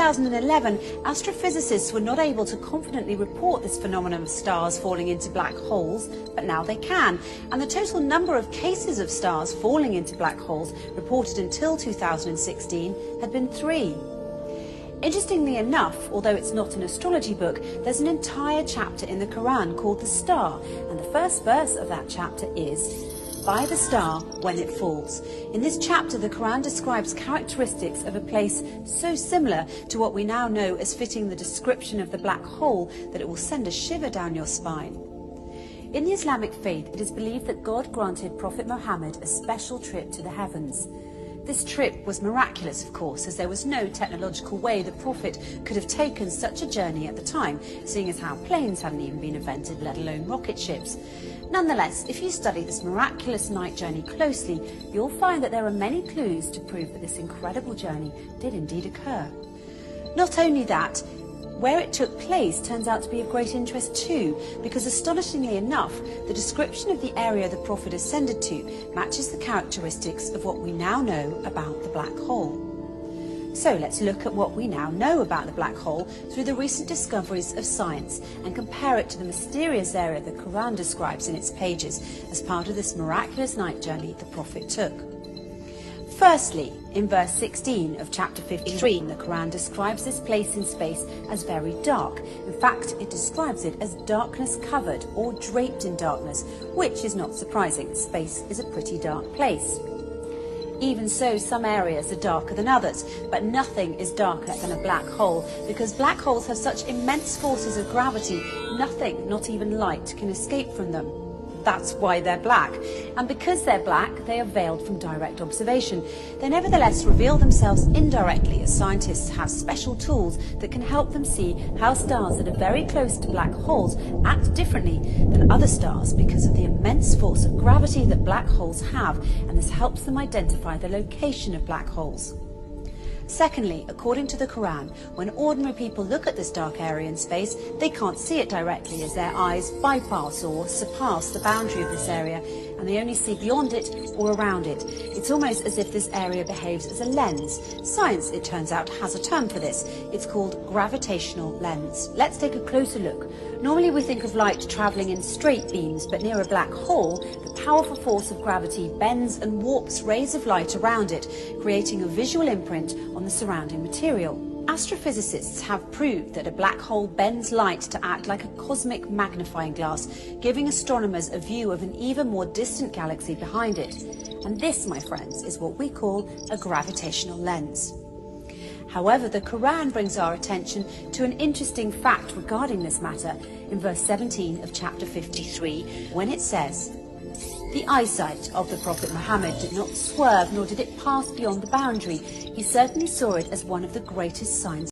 2011, astrophysicists were not able to confidently report this phenomenon of stars falling into black holes, but now they can. And the total number of cases of stars falling into black holes reported until 2016 had been 3. Interestingly enough, although it's not an astrology book, there's an entire chapter in the Quran called The Star, and the first verse of that chapter is, "By the star when it falls." In this chapter, the Quran describes characteristics of a place so similar to what we now know as fitting the description of the black hole that it will send a shiver down your spine. In the Islamic faith, it is believed that God granted Prophet Muhammad a special trip to the heavens. This trip was miraculous, of course, as there was no technological way the Prophet could have taken such a journey at the time, seeing as how planes hadn't even been invented, let alone rocket ships. Nonetheless, if you study this miraculous night journey closely, you'll find that there are many clues to prove that this incredible journey did indeed occur. Not only that, where it took place turns out to be of great interest too, because astonishingly enough, the description of the area the Prophet ascended to matches the characteristics of what we now know about the black hole. So let's look at what we now know about the black hole through the recent discoveries of science and compare it to the mysterious area the Quran describes in its pages as part of this miraculous night journey the Prophet took. Firstly, in verse 16 of chapter 53, the Quran describes this place in space as very dark. In fact, it describes it as darkness covered or draped in darkness, which is not surprising. Space is a pretty dark place. Even so, some areas are darker than others, but nothing is darker than a black hole, because black holes have such immense forces of gravity, nothing, not even light, can escape from them. That's why they're black. And because they're black, they are veiled from direct observation. They nevertheless reveal themselves indirectly, as scientists have special tools that can help them see how stars that are very close to black holes act differently than other stars because of the immense force of gravity that black holes have, and this helps them identify the location of black holes. Secondly, according to the Quran, when ordinary people look at this dark area in space, they can't see it directly as their eyes bypass or surpass the boundary of this area, and they only see beyond it or around it. It's almost as if this area behaves as a lens. Science, it turns out, has a term for this. It's called gravitational lens. Let's take a closer look. Normally we think of light travelling in straight beams, but near a black hole, the powerful force of gravity bends and warps rays of light around it, creating a visual imprint on the surrounding material. Astrophysicists have proved that a black hole bends light to act like a cosmic magnifying glass, giving astronomers a view of an even more distant galaxy behind it. And this, my friends, is what we call a gravitational lens. However, the Quran brings our attention to an interesting fact regarding this matter in verse 17 of chapter 53, when it says, "The eyesight of the Prophet Muhammad did not swerve, nor did it pass beyond the boundary. He certainly saw it as one of the greatest signs